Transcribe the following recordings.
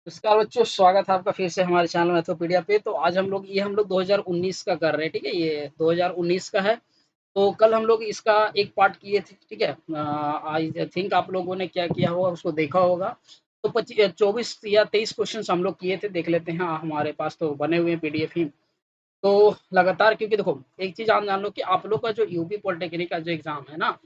नमस्कार बच्चों, स्वागत है आपका फिर से हमारे चैनल मैथोपीडिया पे। तो आज हम लोग 2019 का कर रहे हैं, ठीक है? ये 2019 का है। तो कल हम लोग इसका एक पार्ट किए थे, ठीक है? आई थिंक आप लोगों ने क्या किया होगा, उसको देखा होगा। तो 24 या 23 क्वेश्चंस हम लोग किए थे, देख लेते हैं। हमारे पास तो बने हुए हैं पीडीएफ ही। तो लगातार, क्योंकि देखो, एक चीज़ आप जान लो कि आप लोग का जो यूपी पॉलिटेक्निक का जो एग्ज़ाम है ना,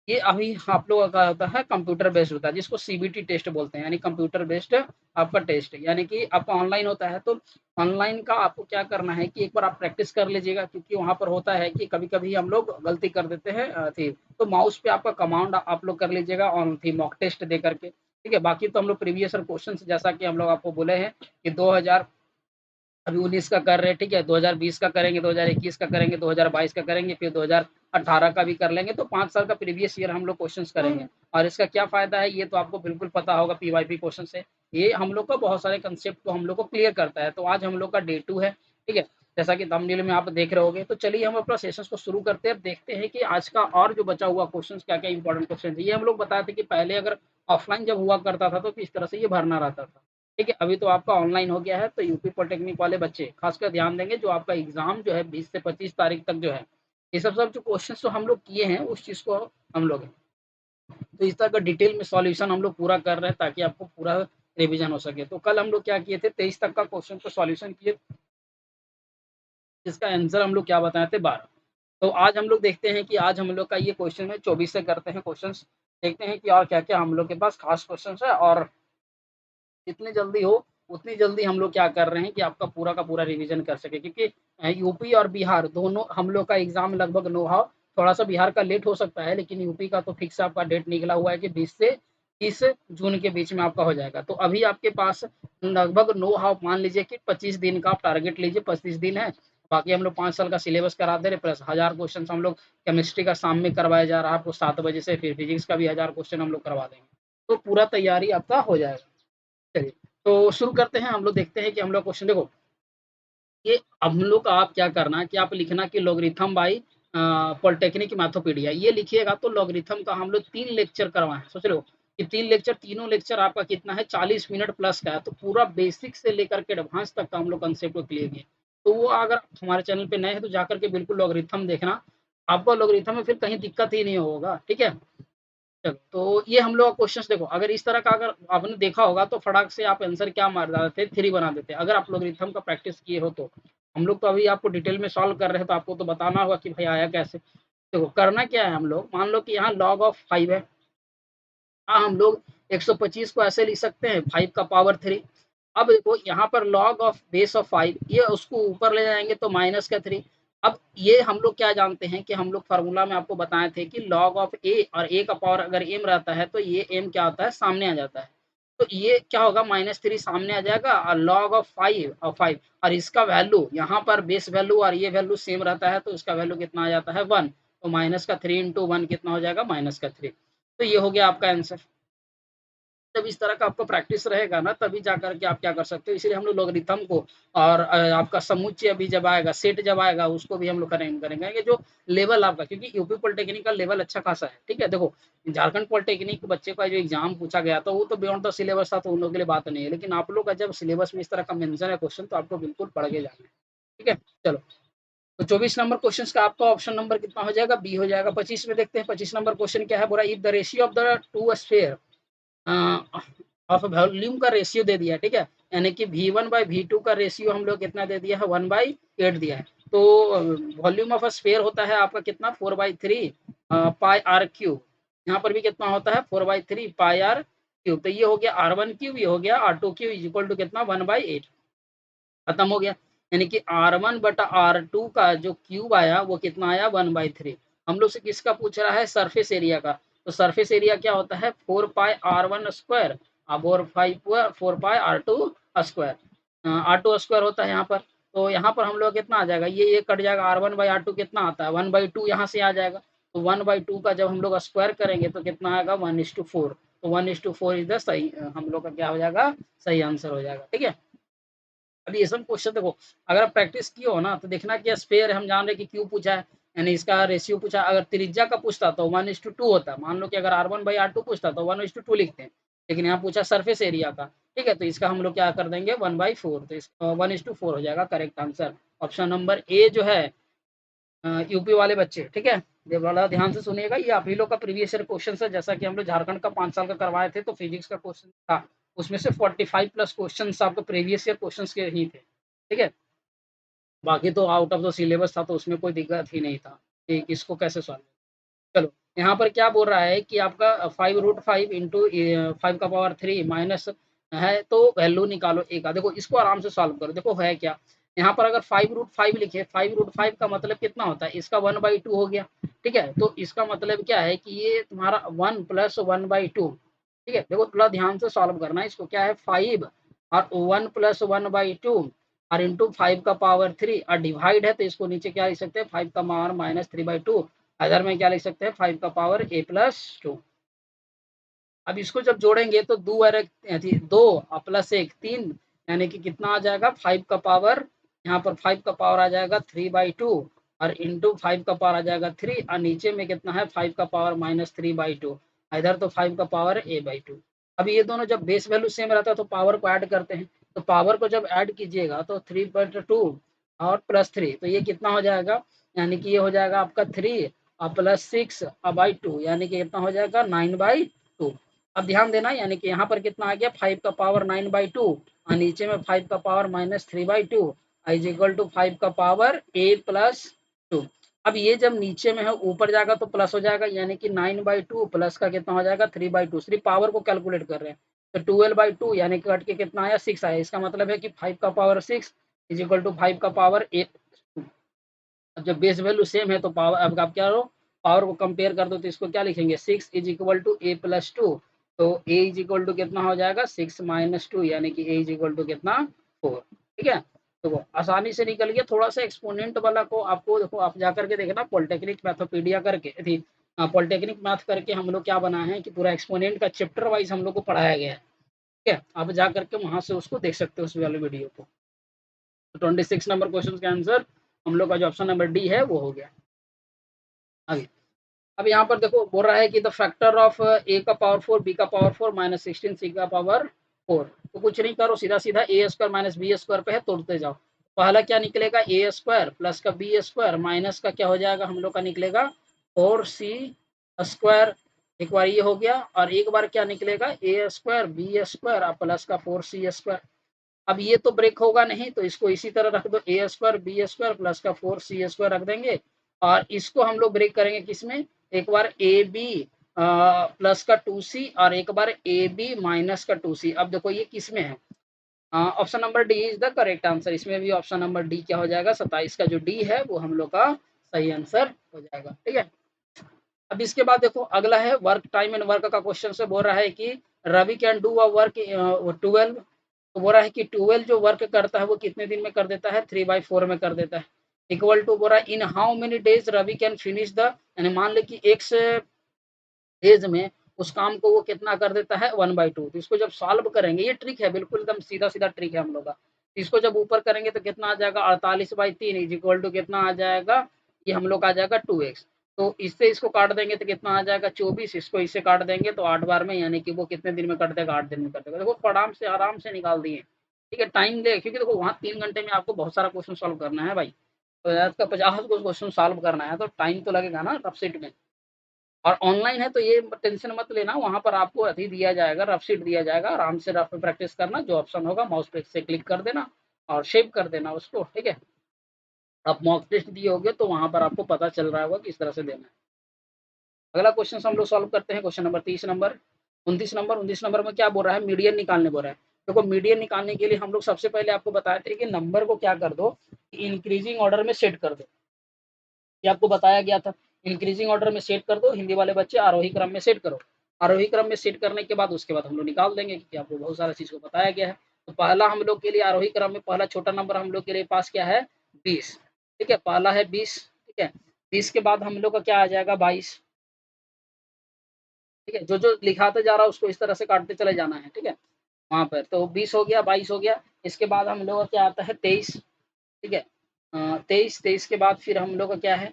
ये अभी आप लोगों का होता है कंप्यूटर बेस्ड होता है, जिसको सीबीटी टेस्ट बोलते हैं, यानी कंप्यूटर बेस्ड आपका टेस्ट, यानी कि आपका ऑनलाइन होता है। तो ऑनलाइन का आपको क्या करना है कि एक बार आप प्रैक्टिस कर लीजिएगा, क्योंकि वहाँ पर होता है कि कभी-कभी हम लोग गलती कर देते हैं थी। तो माउस पे आपका कमांड आप लोग कर लीजिएगा ऑन थी मॉक टेस्ट दे करके, ठीक है? बाकी तो हम लोग प्रीवियस ईयर क्वेश्चंस, जैसा कि हम लोग आपको बोले हैं कि 2000 अभी 19 का कर रहे हैं, ठीक है? 2020 का करेंगे, 2021 का करेंगे, 2022 का करेंगे, फिर 2018 का भी कर लेंगे। तो 5 साल का प्रीवियस ईयर हम लोग क्वेश्चंस करेंगे। और इसका क्या फ़ायदा है, ये तो आपको बिल्कुल पता होगा पीवाईपी क्वेश्चन से। ये हम लोग को बहुत सारे कांसेप्ट को हम लोग को क्लियर करता है। तो आज हम लोग का डे 2 है, ठीक है? जैसा कि थंबनेल में आप देख रहे होंगे। तो चलिए हम अपना सेशंस को शुरू करते हैं। अब देखते हैं कि आज का और जो बचा हुआ क्वेश्चंस क्या-क्या इंपॉर्टेंट क्वेश्चन है। ये हम लोग बताए थे कि पहले अगर ऑफलाइन जब हुआ करता था तो किस तरह से ये भरना रहता था। ठीक है, अभी तो आपका ऑनलाइन हो गया है। तो यूपी पॉलिटेक्निक वाले बच्चे खासकर ध्यान देंगे, जो आपका एग्ज़ाम जो है 20 से 25 तारीख तक जो है, ये सब जो क्वेश्चंस तो हम लोग किए हैं, उस चीज़ को हम लोग तो इस तरह का डिटेल में सॉल्यूशन हम लोग पूरा कर रहे हैं, ताकि आपको पूरा रिवीजन हो सके। तो कल हम लोग क्या किए थे, 23 तक का क्वेश्चन को सॉल्यूशन किए, जिसका आंसर हम लोग क्या बताए थे, 12। तो आज हम लोग देखते हैं कि आज हम लोग का ये क्वेश्चन है 24 से करते हैं क्वेश्चंस। देखते हैं कि और क्या-क्या हम लोग के पास खास क्वेश्चंस है, और जितनी जल्दी हो, उतनी जल्दी हम लोग क्या कर रहे हैं कि आपका पूरा का पूरा रिवीजन कर सकें, क्योंकि यूपी और बिहार दोनों हम लोग का एग्ज़ाम लगभग नो हाउ, थोड़ा-सा बिहार का लेट हो सकता है, लेकिन यूपी का तो फिक्स आपका डेट निकला हुआ है कि 20 से 30 जून के बीच में आपका हो जाएगा। तो अभी आपके पास लगभग नो हाउ मान लीजिए कि 25 दिन का आप टारगेट लीजिए, 25 दिन है। बाकी हम लोग 5 साल का सिलेबस करा दे रहे, प्लस 1000 क्वेश्चन्स हम लोग केमिस्ट्री का शाम में करवाया जा रहा है आपको 7 बजे से, फिर फिजिक्स का भी 1000 क्वेश्चन हम लोग करवा देंगे। तो पूरा तैयारी आपका हो जाएगा। चलिए, तो शुरू करते हैं। हम लोग देखते हैं कि हम लोग क्वेश्चन देखो, ये हम लोग का आप क्या करना है कि आप लिखना कि लॉगरिथम बाई पॉलिटेक्निक मैथोपीडिया, ये लिखिएगा। तो लॉगरिथम का हम लोग 3 लेक्चर करवाएँ, सोच रहे हो कि 3 लेक्चर, तीनों लेक्चर आपका कितना है, 40 मिनट प्लस का है। तो पूरा बेसिक से लेकर के एडवांस तक का हम लोग कंसेप्ट को क्लियर किए। तो वो अगर हमारे चैनल पे नए हैं तो जाकर के बिल्कुल लॉगरिथम देखना, आपको लॉगरिथम में फिर कहीं दिक्कत ही नहीं होगा, ठीक है? चलो, तो ये हम लोग का क्वेश्चंस देखो, अगर इस तरह का अगर आपने देखा होगा तो फटाक से आप आंसर क्या मार डालते, 3 बना देते। अगर आप लॉगरिथम का प्रैक्टिस किए हो तो। हम लोग तो अभी आपको डिटेल में सॉल्व कर रहे हैं, तो आपको तो बताना होगा कि भाई आया कैसे। देखो, करना क्या है, हम लोग मान लो कि यहाँ log ऑफ 5 है। हाँ, हम लोग 125 को ऐसे लिख सकते हैं, 5 का पावर 3। अब देखो यहाँ पर log ऑफ बेस ऑफ 5, ये उसको ऊपर ले जाएँगे तो माइनस का 3। अब ये हम लोग क्या जानते हैं कि हम लोग फ़ॉर्मूला में आपको बताए थे कि log ऑफ a, और a का पावर अगर m रहता है तो ये m क्या होता है, सामने आ जाता है। तो ये क्या होगा, -3 सामने आ जाएगा, और log ऑफ 5 और 5, और इसका वैल्यू यहाँ पर बेस वैल्यू और ये वैल्यू सेम रहता है, तो इसका वैल्यू कितना आ जाता है, 1। तो माइनस का 3 इंटू 1 कितना हो जाएगा, माइनस का 3। तो ये हो गया आपका आंसर। जब इस तरह का आपको प्रैक्टिस रहेगा ना, तभी जाकर के आप क्या कर सकते हो। इसीलिए हम लोग लॉगरिथम को और आपका समुच्चय भी जब आएगा, सेट जब आएगा, उसको भी हम लोग करेंगे कि जो लेवल आपका, क्योंकि यूपी पॉलिटेक्निक का लेवल अच्छा खासा है, ठीक है? देखो, झारखंड पॉलिटेक्निक के बच्चे का जो एग्ज़ाम पूछा गया था, वो तो बियॉन्ड द सिलेबस था, तो उन लोगों के लिए बात नहीं है। लेकिन आप लोग का जब सिलेबस में इस तरह का मेंशन है क्वेश्चन, तो आपको बिल्कुल पढ़ के जाना है, ठीक है? चलो, तो 24 नंबर क्वेश्चन का आपका ऑप्शन नंबर कितना हो जाएगा, बी हो जाएगा। 25 में देखते हैं, 25 नंबर क्वेश्चन क्या है, बोला if the ratio of the two sphere of volume का रेशियो दे दिया है, ठीक है? यानी कि V1 बाय V2 का रेशियो हम लोग कितना दे दिया है, 1/8 दिया है। तो वॉल्यूम ऑफ अ स्फीयर होता है आपका कितना, 4/3 पाई आर क्यूब। यहाँ पर भी कितना होता है, 4/3 पाई आर क्यूब। तो ये हो गया R1 क्यूब, ये हो गया R2 cube, is equal to कितना, 1/8। खत्म हो गया। यानी कि R1 बटा R2 का जो क्यूब आया वो कितना आया, 1/3। हम लोग से किसका पूछ रहा है, सरफेस एरिया का। तो सरफेस एरिया क्या होता है, 4 पाई R1 स्क्वायर अब और 4 पाई R2 स्क्वायर। R2 स्क्वायर होता है यहाँ पर। तो यहाँ पर हम लोग कितना आ जाएगा, ये कट जाएगा, R1 बाई R2 कितना आता है, 1/2 यहाँ से आ जाएगा। तो 1/2 का जब हम लोग स्क्वायर करेंगे तो कितना आएगा, 1:4। तो 1:4 इज द सही, हम लोग का क्या हो जाएगा, सही आंसर हो जाएगा, ठीक है? अभी ये सब क्वेश्चन देखो, अगर आप प्रैक्टिस किए हो ना, तो देखना कि स्पेयर हम जान रहे कि क्यों पूछा है, यानी इसका रेशियो पूछा। अगर त्रिज्या का पूछता तो 1:2 होता। मान लो कि अगर R1/R2 पूछता तो 1:2 लिखते हैं, लेकिन यहाँ पूछा सरफेस एरिया का। ठीक है, तो इसका हम लोग क्या कर देंगे 1/4, तो इस 1:4 हो जाएगा correct answer. Option number A जो है यूपी वाले बच्चे, ठीक है, ये बड़ा ध्यान से सुनिएगा, ये आप ही लोग का प्रीवियस ईयर क्वेश्चन है, जैसा कि हम लोग झारखंड का 5 साल का करवाए थे, तो फिजिक्स का क्वेश्चन था, उसमें से 45 प्लस क्वेश्चन आपके प्रीवियस ईयर क्वेश्चन के ही थे, ठीक है, बाकी तो आउट ऑफ द सिलेबस था, तो उसमें कोई दिक्कत ही नहीं था कि किसको कैसे सॉल्व। चलो, यहाँ पर क्या बोल रहा है कि आपका 5√5 इंटू 5 का पावर 3 माइनस है, तो वैल्यू निकालो ए का। देखो इसको आराम से सॉल्व करो, देखो है क्या, यहाँ पर अगर 5√5 लिखे, 5√5 का मतलब कितना होता है, इसका 1/2 हो गया, ठीक है, तो इसका मतलब क्या है कि ये तुम्हारा 1 + 1/2, ठीक है, देखो थोड़ा ध्यान से सॉल्व करना है इसको, क्या है 5 और 1 + 1/2 और इंटू 5 का पावर 3 और डिवाइड है, तो इसको नीचे क्या लिख सकते हैं 5 का पावर -3/2, अदर में क्या लिख सकते हैं 5 का पावर a+2। अब इसको जब जोड़ेंगे तो दो और दो प्लस एक 3, यानी कि कितना आ जाएगा 5 का पावर, यहाँ पर 5 का पावर आ जाएगा 3/2 और इंटू 5 का पावर आ जाएगा 3 और नीचे में कितना है 5 का पावर -3/2, इधर तो 5 का पावर a/2। अब ये दोनों जब बेस वैल्यू सेम रहता है तो पावर को ऐड करते हैं, तो पावर को जब ऐड कीजिएगा तो 3/2 और +3, तो ये कितना हो जाएगा, यानी कि ये हो जाएगा आपका 3 और +6/2, यानी कि कितना हो जाएगा 9/2। अब ध्यान देना, यानी कि यहाँ पर कितना आ गया 5 का पावर 9/2 और नीचे में 5 का पावर -3/2 इज इक्वल टू 5 का पावर a+2। अब ये जब नीचे में है ऊपर जाएगा तो प्लस हो जाएगा, यानी कि 9/2 प्लस का कितना हो जाएगा 3/2, सिर्फ पावर को कैलकुलेट कर रहे हैं, तो 12/2 यानी कि कट के कितना आया 6 आया, इसका मतलब है कि 5 का पावर 6 इज इक्वल टू 5 का पावर a। अब जब बेस वैल्यू सेम है तो पावर, अब आप क्या करो पावर को कंपेयर कर दो, तो इसको क्या लिखेंगे 6 इज इक्वल टू a+2, तो a इज इक्वल टू कितना हो जाएगा 6 - 2, यानी कि a इज इक्वल टू कितना 4, ठीक है, तो वो आसानी से निकल गया। थोड़ा सा एक्सपोनेंट वाला को आपको देखो, आप जा करके देखना पॉलिटेक्निक मैथोपीडिया करके थी, पॉलिटेक्निक मैथ करके हम लोग क्या बना है कि पूरा एक्सपोनेंट का चैप्टर वाइज हम लोग को पढ़ाया गया है, ठीक है, आप जा करके वहां से उसको देख सकते हो उस वाले वीडियो को। तो 26 नंबर क्वेश्चन का आंसर हम लोग का जो ऑप्शन नंबर डी है वो हो गया। आगे, अब यहाँ पर देखो बोल रहा है कि द फैक्टर ऑफ ए का पावर 4 बी का पावर 4 -16 सी का पावर 4, तो कुछ नहीं करो, सीधा सीधा ए स्क्वायर माइनस बी स्क्वायर पे है, तोड़ते जाओ। पहला क्या निकलेगा ए स्क्वायर प्लस का बी स्क्वायर माइनस का क्या हो जाएगा हम लोग का निकलेगा 4c², एक बार ये हो गया, और एक बार क्या निकलेगा ए स्क्वायर बी स्क्वायर और प्लस का 4c²। अब ये तो ब्रेक होगा नहीं, तो इसको इसी तरह रख दो, ए स्क्वायर बी स्क्वायर प्लस का 4c² रख देंगे, और इसको हम लोग ब्रेक करेंगे किसमें, एक बार ए बी प्लस का 2c और एक बार ए बी माइनस का 2c। अब देखो ये किसमें है, option number D is the correct answer, इसमें भी ऑप्शन नंबर डी क्या हो जाएगा 27 का जो डी है वो हम लोग का सही आंसर हो जाएगा, ठीक है। अब इसके बाद देखो अगला है वर्क टाइम एंड वर्क का क्वेश्चन से बोल रहा है कि Ravi can do a work 12, तो बोल रहा है कि 12 जो वर्क करता है वो कितने दिन में कर देता है 3/4 में कर देता है, इक्वल टू बोल रहा है in how many days Ravi can finish the, यानी मान ले कि x डेज में उस काम को वो कितना कर देता है 1/2, तो इसको जब सॉल्व करेंगे, ये ट्रिक है बिल्कुल एकदम सीधा सीधा ट्रिक है हम लोग का, इसको जब ऊपर करेंगे तो कितना आ जाएगा 48/3 इज इक्वल टू कितना आ जाएगा, ये हम लोग आ जाएगा 2x, तो इससे इसको काट देंगे तो कितना आ जाएगा 24, इसको इससे काट देंगे तो 8 बार में, यानी कि वो कितने दिन में कट देगा 8 दिन में कट देगा। देखो आराम से निकाल दिए, ठीक है, टाइम ले, क्योंकि देखो वहाँ 3 घंटे में आपको बहुत सारा क्वेश्चन सॉल्व करना है भाई, तो यार का 50 क्वेश्चन सॉल्व करना है तो टाइम तो लगेगा ना रफ शीट में, और ऑनलाइन है तो ये टेंशन मत लेना, वहाँ पर आपको अभी दिया जाएगा रफ शीट दिया जाएगा, आराम से रफ में प्रैक्टिस करना, जो ऑप्शन होगा माउस पे से क्लिक कर देना और सेव कर देना उसको, ठीक है। आप मॉक टेस्ट दिए होगे तो वहाँ पर आपको पता चल रहा होगा किस तरह से देना है। अगला क्वेश्चन हम लोग सॉल्व करते हैं, क्वेश्चन नंबर 30 नंबर 29 नंबर में क्या बोल रहा है, मीडियन निकालने बोल रहा है। देखो मीडियन निकालने के लिए हम लोग सबसे पहले आपको बताए थे कि नंबर को क्या कर दो, इंक्रीजिंग ऑर्डर में सेट कर दो, ये आपको बताया गया था, इंक्रीजिंग ऑर्डर में सेट कर दो, हिंदी वाले बच्चे आरोही क्रम में सेट करो, आरोही क्रम में सेट करने के बाद उसके बाद हम लोग निकाल देंगे, क्योंकि आपको बहुत सारा चीज़ को बताया गया है। तो पहला हम लोग के लिए आरोही क्रम में पहला छोटा नंबर हम लोग के लिए पास क्या है 20, ठीक है, पहला है 20, ठीक है, 20 के बाद हम लोग का क्या आ जाएगा 22, ठीक है, जो जो लिखाते जा रहा है उसको इस तरह से काटते चले जाना है, ठीक है, वहाँ पर तो 20 हो गया 22 हो गया, इसके बाद हम लोग का क्या आता है 23, ठीक है, 23 के बाद फिर हम लोग का क्या है,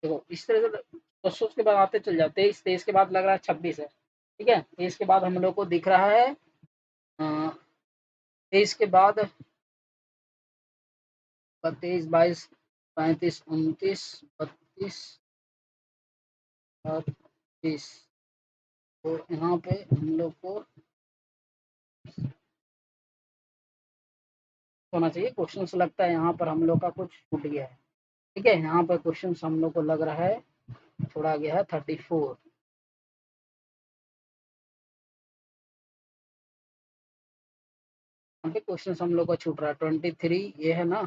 देखो इस तरह से सोच के बाद आते चल जाओ, 23 के बाद लग रहा है 26 है, ठीक है, 23 के बाद हम लोग को दिख रहा है 23 के बाद 23, 22, 35, 29, 32 और 30। तो यहाँ पे हम लोग को होना चाहिए क्वेश्चन। लगता है यहाँ पर हम लोग का कुछ छूट गया है। ठीक है, यहाँ पर क्वेश्चन हम लोग को लग रहा है छोड़ा गया है 34। यहाँ पे क्वेश्चन हम लोग का छूट रहा है 23, ये है ना,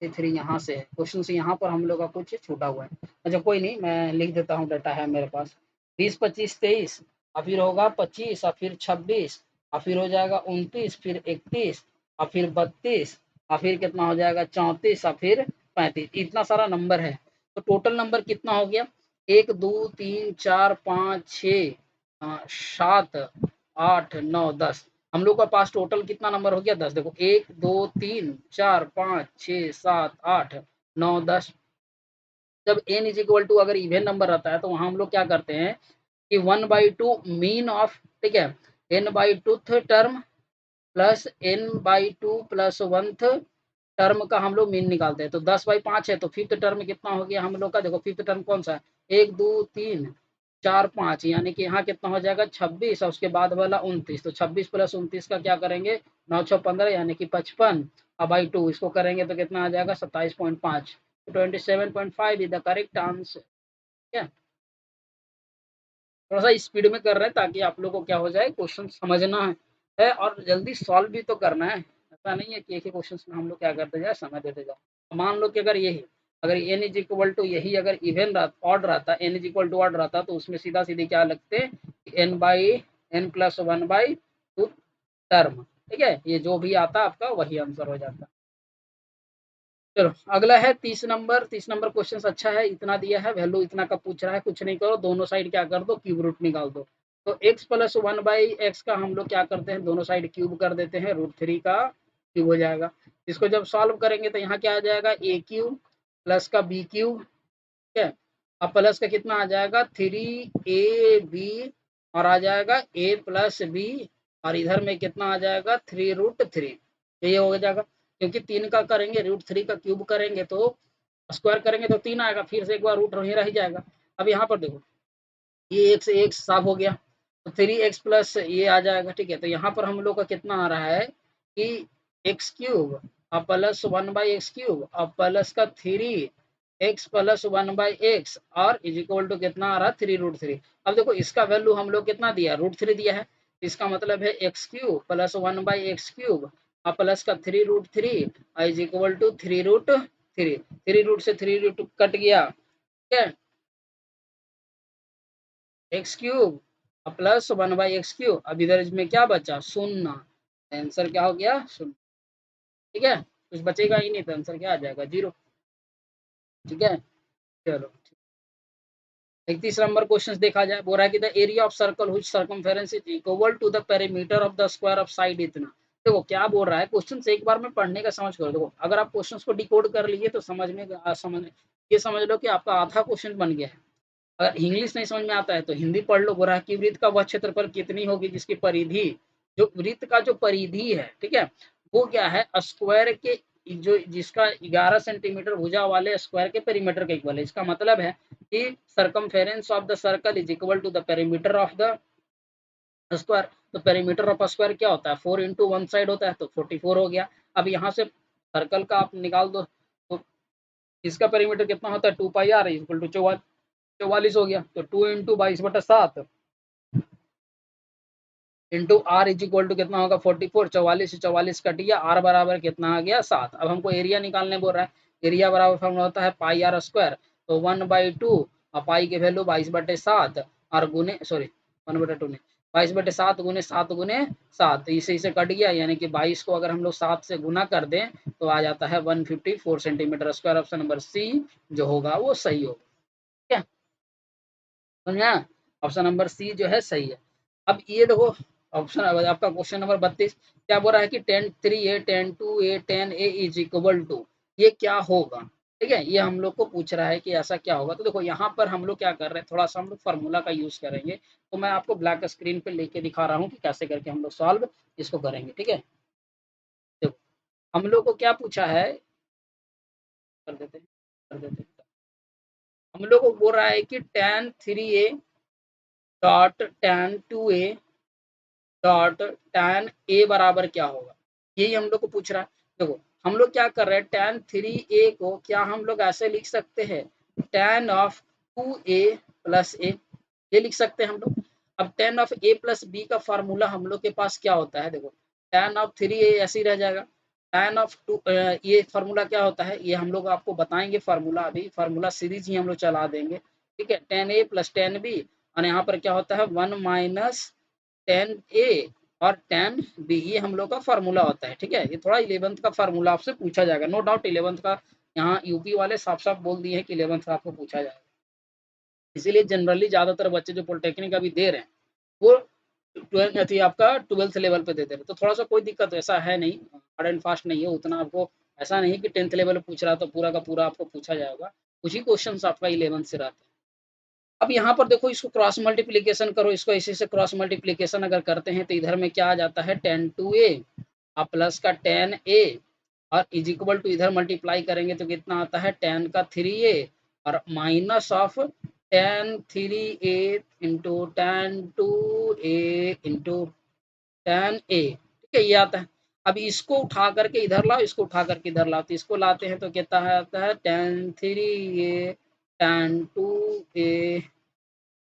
23 यहाँ से है क्वेश्चन से, यहाँ पर हम लोग का कुछ छूटा हुआ है। अच्छा कोई नहीं, मैं लिख देता हूँ, डाटा है मेरे पास। 20, 25, 23 और फिर होगा 25 और फिर 26 और फिर हो जाएगा 29, फिर 31 और फिर 32 और फिर कितना हो जाएगा 34 और फिर 35। इतना सारा नंबर है, तो टोटल नंबर कितना हो गया? 1, 2, 3, 4, 5, 6, 7, 8, 9, 10। हम लोग का पास टोटल कितना नंबर हो गया? 10। देखो 1, 2, 3, 4, 5, 6, 7, 8, 9, 10। जब n इज इक्वल टू अगर इवन नंबर रहता है तो वहां हम लोग क्या करते हैं कि 1/2 मीन ऑफ, ठीक है, n/2th term plus n/2 plus 1th term का हम लोग मीन निकालते हैं। तो 10/5 है तो फिफ्थ टर्म कितना हो गया हम लोग का? देखो फिफ्थ टर्म कौन सा है? 1, 2, 3, 4, 5, यानी कि यहाँ कितना हो जाएगा 26 और उसके बाद वाला 29। तो 26 प्लस 29 का क्या करेंगे? 9, 6, 15 यानी कि 55 और बाई 2 इसको करेंगे तो कितना आ जाएगा? 27.5। तो 27.5 इज द करेक्ट आंसर। क्या थोड़ा सा स्पीड में कर रहे हैं ताकि आप लोगों को क्या हो जाए, क्वेश्चन समझना है और जल्दी सॉल्व भी तो करना है। ऐसा नहीं है कि एक ही क्वेश्चन में हम लोग क्या करते जाए, समय देते जाओ। मान लो कि अगर यही, अगर एन इज इक्वल टू यही अगर इवन ऑड रहता, n is equal to odd रहता, तो उसमें सीधा सीधी क्या लगते, n by n plus 1/2 term. ठीक है, ये जो भी आता आपका वही आंसर हो जाता। चलो अगला है 30 नंबर। 30 नंबर क्वेश्चन अच्छा है, इतना दिया है, वैल्यू इतना का पूछ रहा है, कुछ नहीं करो, दोनों साइड क्या कर दो, क्यूब रूट निकाल दो। तो x प्लस 1/x का हम लोग क्या करते हैं, दोनों साइड क्यूब कर देते हैं, √3 का क्यूब हो जाएगा। इसको जब सॉल्व करेंगे तो यहाँ क्या आ जाएगा, ए क्यूब प्लस का बी क्यूब। ठीक है, अब प्लस का कितना आ जाएगा 3ab और आ जाएगा a प्लस बी और इधर में कितना आ जाएगा 3√3। ये हो जाएगा, क्योंकि 3 का करेंगे √3 का क्यूब करेंगे तो स्क्वायर करेंगे तो 3 आएगा, फिर से एक बार रूट वहीं रह जाएगा। अब यहाँ पर देखो ये एक से एक साफ हो गया, तो 3x प्लस ये आ जाएगा। ठीक है, तो यहाँ पर हम लोग का कितना आ रहा है कि एक्स क्यूब और प्लस 1/x³ और प्लस का 3x प्लस 1/x और इज इक्वल टू कितना आ रहा है 3√3। अब देखो इसका वैल्यू हम लोग कितना दिया, √3 दिया है, इसका मतलब है x³ प्लस 1/x³ और प्लस का 3√3 इज इक्वल टू 3√3। 3 रूट से 3 रूट कट गया। ठीक है, x³ प्लस 1/x³। अब इधर इसमें क्या बचा, शून्य। आंसर क्या हो गया, शून्य। ठीक है, कुछ बचेगा ही नहीं तो आंसर क्या आ जाएगा, 0। ठीक है, चलो 31 नंबर क्वेश्चन देखा जाए, बोल रहा है कि the area of circle which circumference is equal to the perimeter of the square of side इतना। देखो क्या बोल रहा है, क्वेश्चन से एक बार में पढ़ने का समझ करो। देखो अगर आप क्वेश्चन को डिकोड कर लिए तो समझ में ये समझ लो कि आपका आधा क्वेश्चन बन गया है। अगर इंग्लिश नहीं समझ में आता है तो हिंदी पढ़ लो। बोल रहा है कि वृत्त का वह क्षेत्रफल कितनी होगी जिसकी परिधि, जो वृत्त का जो परिधि है, ठीक है, वो क्या है, स्क्वायर के जो जिसका 11 सेंटीमीटर भुजा वाले स्क्वायर के पेरीमीटर के इक्वल है। इसका मतलब है कि circumference of the circle is equal to the perimeter of the square. तो पेरीमीटर ऑफ स्क्वायर क्या होता है, 4 इंटू वन साइड होता है, तो 44 हो गया। अब यहाँ से सर्कल का आप निकाल दो, तो इसका पेरीमीटर कितना होता है, 2πr इक्वल टू 44 हो गया। तो 2 into 22/7 into r is equal to कितना होगा 44। 44 से 44 कट गया, आर बराबर कितना आ गया 7। अब हमको एरिया निकालने बोल रहा है, एरिया बराबर फॉर्मूला होता है πr² तो 1/2 और पाई की वैल्यू 22/7 और गुने, सॉरी 1/2 नहीं, 22/7 गुने 7 गुने 7, तो इसे इसे कट गया, यानी कि 22 को अगर हम लोग 7 से गुना कर दें तो आ जाता है 154 centimetre square. Option number C जो होगा वो सही होगा। ठीक है, समझा, ऑप्शन नंबर सी जो है सही है। अब ये देखो ऑप्शन आपका क्वेश्चन नंबर 32 क्या बोल रहा है कि 10(3)A 10(2)A 10A is equal to, ये क्या होगा। ठीक है, ये हम लोग को पूछ रहा है कि ऐसा क्या होगा। तो देखो यहाँ पर हम लोग क्या कर रहे हैं, थोड़ा सा हम लोग फार्मूला का यूज करेंगे। तो मैं आपको ब्लैक स्क्रीन पे लेके दिखा रहा हूँ कि कैसे करके हम लोग सॉल्व इसको करेंगे। ठीक है, हम लोग को क्या पूछा है, कर देते हैं। हम लोग को बोल रहा है कि tan 3a dot tan 2a dot tan a बराबर क्या होगा, यही हम लोग को पूछ रहा है। देखो हम लोग क्या कर रहे हैं, tan 3a को क्या हम लोग ऐसे लिख सकते हैं, tan of 2a plus a, ये लिख सकते हैं हम लोग। अब tan of a plus b का फार्मूला हम लोग के पास क्या होता है, देखो tan ऑफ 3a ऐसे ही रह जाएगा, tan ऑफ 2 ये फार्मूला क्या होता है, ये हम लोग आपको बताएंगे फार्मूला, अभी फार्मूला सीरीज ही हम लोग चला देंगे, ठीक है। tan a plus tan b, और यहाँ पर क्या होता है 1 माइनस tan a और tan b, ये हम लोग का फार्मूला होता है, ठीक है। ये थोड़ा 11th का फार्मूला आपसे पूछा जाएगा, नो डाउट 11th का, यहाँ यूपी वाले साफ साफ बोल दिए हैं कि 11th का आपको पूछा जाएगा। इसीलिए जनरली ज्यादातर बच्चे जो पॉलिटेक्निक अभी दे रहे हैं वो 12th आपका 12th लेवल पे दे दे रहे, तो थोड़ा सा कोई दिक्कत ऐसा है नहीं, हार्ड एंड फास्ट नहीं है उतना, आपको ऐसा नहीं कि 10th लेवल पूछ रहा तो पूरा का पूरा आपको पूछा जाएगा, कुछ ही क्वेश्चन आपका 11th से रहते हैं। अब यहाँ पर देखो इसको क्रॉस मल्टीप्लीकेशन करो, इसको इसी से क्रॉस मल्टीप्लीकेशन अगर करते हैं तो इधर में क्या आ जाता है tan 2a और प्लस का tan a, और इज इक्वल टू इधर मल्टीप्लाई करेंगे तो कितना आता है tan का 3a और minus of tan 3a into tan 2a into tan a, ठीक है, ये आता है। अब इसको उठा करके इधर लाओ, इसको उठा करके इधर लाओ, तो इसको लाते हैं तो कितना है, आता है tan 3a tan 2a,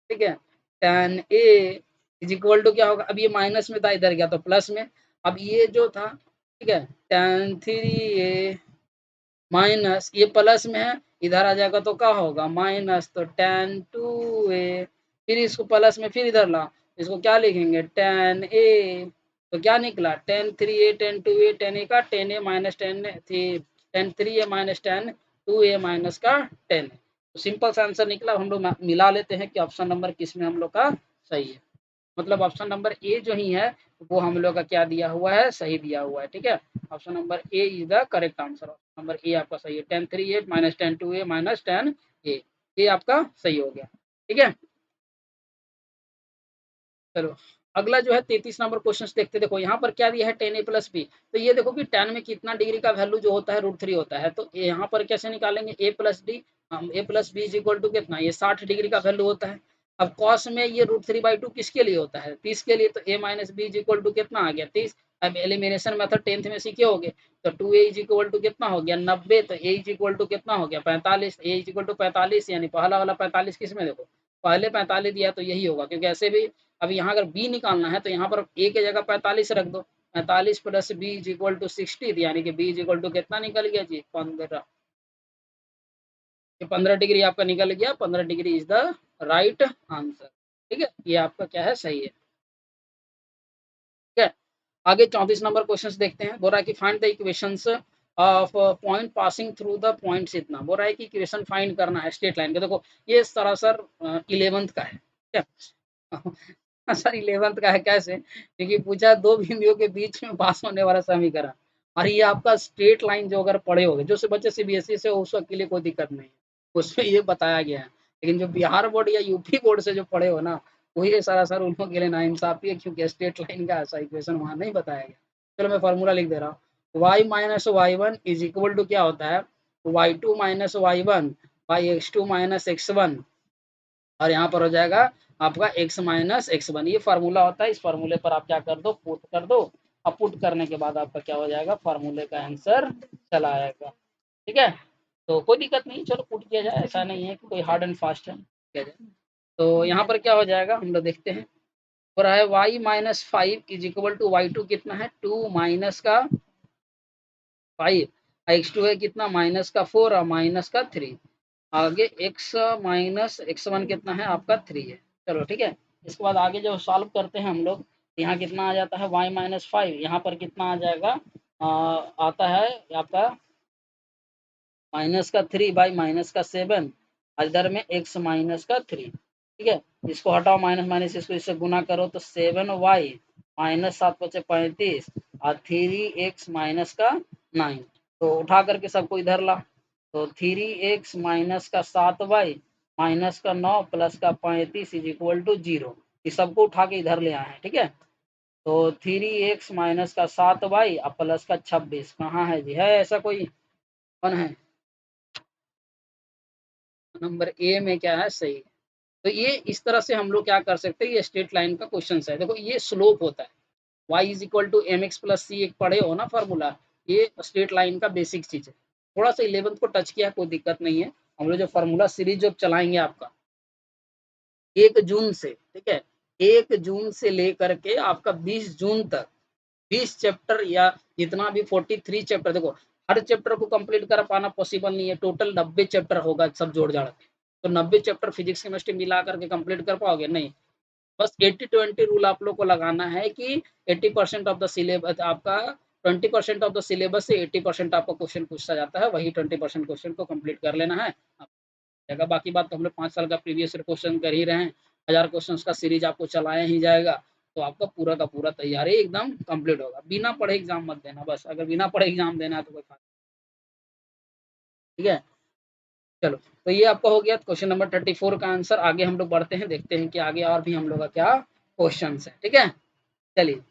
ठीक है, tan a is equal to क्या होगा, अब ये माइनस में था इधर गया तो प्लस में, अब ये जो था, ठीक है, tan 3a माइनस ये प्लस में है, इधर आ जाएगा तो क्या होगा माइनस, तो tan 2a, फिर इसको प्लस में फिर इधर ला, इसको क्या लिखेंगे tan a, तो क्या निकला tan 3a tan 2a tan a का tan a minus tan 3a minus tan 2a minus का tan, तो सिंपल सा आंसर निकला। हम लोग मिला लेते हैं कि ऑप्शन नंबर किस में हम लोग का सही है, मतलब ऑप्शन नंबर ए जो ही है वो हम लोग का क्या दिया हुआ है, सही दिया हुआ है, ठीक है। Option number A is the correct answer, option number A आपका सही है, tan 3a minus tan 2a minus tan a, ये आपका सही हो गया, ठीक है। चलो अगला जो है 33 नंबर क्वेश्चन देखते हैं। देखो यहाँ पर क्या दिया है tan a प्लस बी, तो ये देखो कि tan में कितना डिग्री का वैल्यू जो होता है √3 होता है, तो यहाँ पर कैसे निकालेंगे a plus D, a plus B is equal to कितना, ये 60 डिग्री का वैल्यू होता है। अब कॉस में ये √3/2 किसके लिए होता है, 30 के लिए, तो a minus B is equal to कितना आ गया 30। अब एलिमिनेशन मेथड 10th में सीखे होगे, तो 2a इज इक्वल टू कितना हो गया 90, तो a इज इक्वल टू कितना हो गया 45, a इज इक्वल टू 45, यानी पहला वाला 45 किस में, देखो पहले 45 दिया तो यही होगा, क्योंकि ऐसे भी अब यहाँ अगर बी निकालना है तो यहाँ पर ए की जगह 45 रख दो, 45 plus B is equal to 60, यानी कि बी इज इक्वल टू कितना निकल गया जी 15, ये 15 डिग्री आपका निकल गया, 15 degree is the right answer, ठीक है, ये आपका क्या है सही है, ठीक है। आगे 34 नंबर क्वेश्चन देखते हैं, बोल रहा है कि find the equations of point passing through the points, इतना बोल रहा है कि इक्वेशन फाइंड करना है स्ट्रेट लाइन का। देखो ये सरासर 11th का है, ठीक है। सर 11th का है कैसे, क्योंकि पूछा दो बिंदुओं के बीच में पास होने वाला समीकरण, और ये आपका स्ट्रेट लाइन जो अगर पढ़े होगे, जो से बच्चे सीबीएसई से उस वक्त के लिए कोई दिक्कत नहीं है, उसमें ये बताया गया है, लेकिन जो बिहार बोर्ड या यूपी बोर्ड से जो पढ़े हो ना, वही सरासर उन लोगों के लिए नाइंसाफी है, क्योंकि स्ट्रेट लाइन का ऐसा इक्वेशन वहाँ नहीं बताया गया। चलो मैं फॉर्मूला लिख दे रहा हूँ, y minus y one is equal to क्या होता है y2 minus y one by x2 minus x1, और यहाँ पर हो जाएगा आपका x माइनस x1, ये फार्मूला होता है। इस फार्मूले पर आप क्या कर दो, पुट कर दो, अब पुट करने के बाद आपका क्या हो जाएगा, फार्मूले का आंसर चला आएगा, ठीक है। तो कोई दिक्कत नहीं, चलो पुट किया जाए, ऐसा नहीं है कि कोई हार्ड एंड फास्ट है, किया जाए। तो यहाँ पर क्या हो जाएगा हम लोग देखते हैं, हो रहा है y minus 5 is equal to y2 कितना है 2 माइनस का 5, x2 है कितना माइनस का 4 और माइनस का 3, आगे x माइनस x1 कितना है आपका 3 है। चलो ठीक है, इसके बाद आगे जब सॉल्व करते हैं हम लोग, यहाँ कितना आ जाता है y माइनस 5, यहाँ पर कितना आ जाएगा, आता है आपका माइनस का 3 बाई माइनस का 7, इधर में x माइनस का 3, ठीक है। इसको हटाओ माइनस माइनस, इसको इससे गुना करो तो 7y माइनस 7×5 = 35 और 3x माइनस का 9, तो उठा करके सबको इधर ला, तो 3x माइनस का 7y माइनस का 9 प्लस का 35 इज इक्वल टू 0, ये सबको उठा के इधर ले आए हैं, ठीक है। तो 3x माइनस का 7y और प्लस का 26 कहाँ है जी? है ऐसा कोई? कौन है? नंबर ए में क्या है? सही। तो ये इस तरह से हम लोग क्या कर सकते हैं, ये स्ट्रेट लाइन का क्वेश्चन है। देखो ये स्लोप होता है, y is equal to M X plus C, एक पढ़े हो ना फार्मूला, ये स्ट्रेट लाइन का बेसिक चीज है। थोड़ा सा 11th को टच किया, कोई दिक्कत नहीं है। हम लोग जो फार्मूला सीरीज जो चलाएंगे आपका 1 जून से, ठीक है, 1 जून से लेकर के आपका 20 जून तक 20 चैप्टर या जितना भी 43 चैप्टर, देखो हर चैप्टर को कंप्लीट कर पाना पॉसिबल नहीं है, टोटल 90 चैप्टर होगा सब जोड़ जाड़ के। तो 90 चैप्टर फिजिक्स केमिस्ट्री मिला करके कंप्लीट कर पाओगे? नहीं। बस 80-20 रूल आप लोग को लगाना है कि 80% ऑफ द सिलेबस आपका, 20% ऑफ द सिलेबस से 80% आपका क्वेश्चन पूछा जाता है, वही 20% क्वेश्चन को कंप्लीट कर लेना है। जाएगा। बाकी बात तो हम लोग 5 साल का प्रीवियस ईयर क्वेश्चन कर ही रहे हैं, 1000 क्वेश्चन का सीरीज आपको चलाया ही जाएगा। तो आपका पूरा का पूरा तैयारी एकदम कंप्लीट होगा। बिना पढ़े एग्जाम मत देना, बस अगर बिना पढ़े एग्जाम देना है तो कोई फायदा। ठीक है, चलो। तो ये आपका हो गया क्वेश्चन नंबर 34 का आंसर। आगे हम लोग बढ़ते हैं, देखते हैं कि आगे और भी हम लोग का क्या क्वेश्चन है। ठीक है, चलिए।